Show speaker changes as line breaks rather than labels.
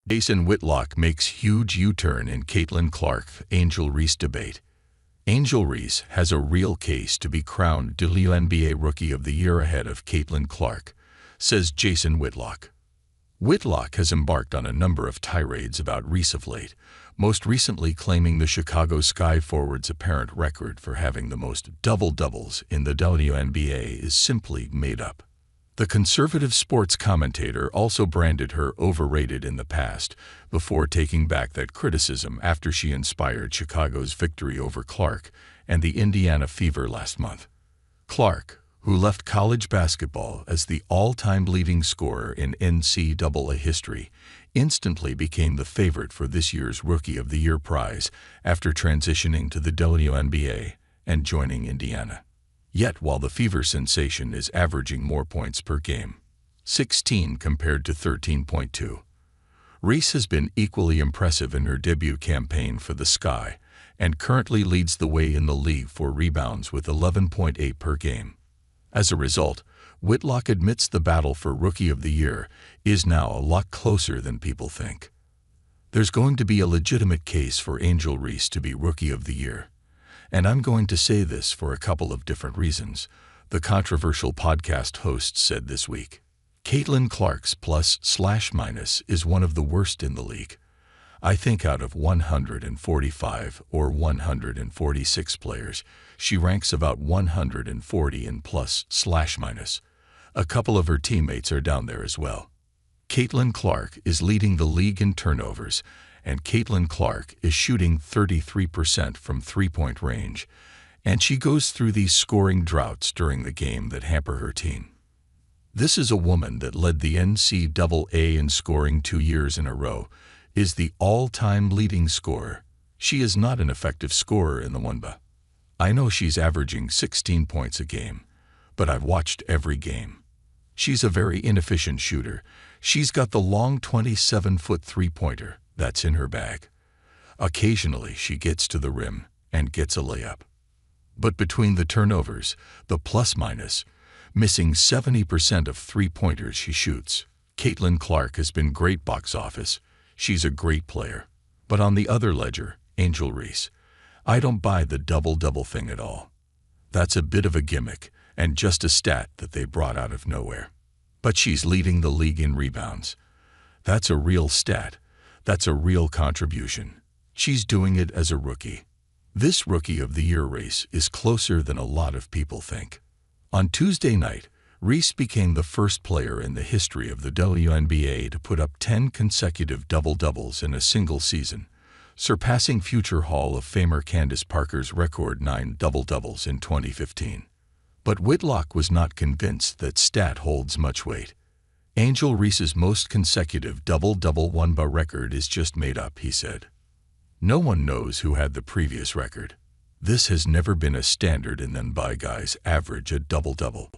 Jason Whitlock makes huge U-turn in Caitlin Clark-Angel Reese debate. Angel Reese has a real case to be crowned WNBA Rookie of the Year ahead of Caitlin Clark, says Jason Whitlock. Whitlock has embarked on a number of tirades about Reese of late, most recently claiming the Chicago Sky forward's apparent record for having the most double-doubles in the WNBA is simply made up. The conservative sports commentator also branded her overrated in the past, before taking back that criticism after she inspired Chicago's victory over Clark and the Indiana Fever last month. Clark, who left college basketball as the all-time leading scorer in NCAA history, instantly became the favorite for this year's Rookie of the Year prize after transitioning to the WNBA and joining Indiana. Yet while the Fever sensation is averaging more points per game, 16 compared to 13.2, Reese has been equally impressive in her debut campaign for the Sky and currently leads the way in the league for rebounds with 11.8 per game. As a result, Whitlock admits the battle for Rookie of the Year is now a lot closer than people think. There's going to be a legitimate case for Angel Reese to be Rookie of the Year. And I'm going to say this for a couple of different reasons, the controversial podcast host said this week. Caitlin Clark's plus/minus is one of the worst in the league. I think out of 145 or 146 players, she ranks about 140 in plus/minus. A couple of her teammates are down there as well. Caitlin Clark is leading the league in turnovers, and Caitlin Clark is shooting 33% from three-point range, and she goes through these scoring droughts during the game that hamper her team. This is a woman that led the NCAA in scoring 2 years in a row, is the all-time leading scorer. She is not an effective scorer in the WNBA. I know she's averaging 16 points a game, but I've watched every game. She's a very inefficient shooter. She's got the long 27-foot three-pointer that's in her bag. Occasionally she gets to the rim and gets a layup. But between the turnovers, the plus-minus, missing 70% of three-pointers she shoots, Caitlin Clark has been great box office. She's a great player. But on the other ledger, Angel Reese, I don't buy the double-double thing at all. That's a bit of a gimmick and just a stat that they brought out of nowhere. But she's leading the league in rebounds. That's a real stat. That's a real contribution. She's doing it as a rookie. This Rookie of the Year race is closer than a lot of people think. On Tuesday night, Reese became the first player in the history of the WNBA to put up 10 consecutive double-doubles in a single season, surpassing future Hall of Famer Candace Parker's record 9 double-doubles in 2015. But Whitlock was not convinced that stat holds much weight. Angel Reese's most consecutive double-double WNBA record is just made up, he said. No one knows who had the previous record. This has never been a standard, and then by guys average a double-double.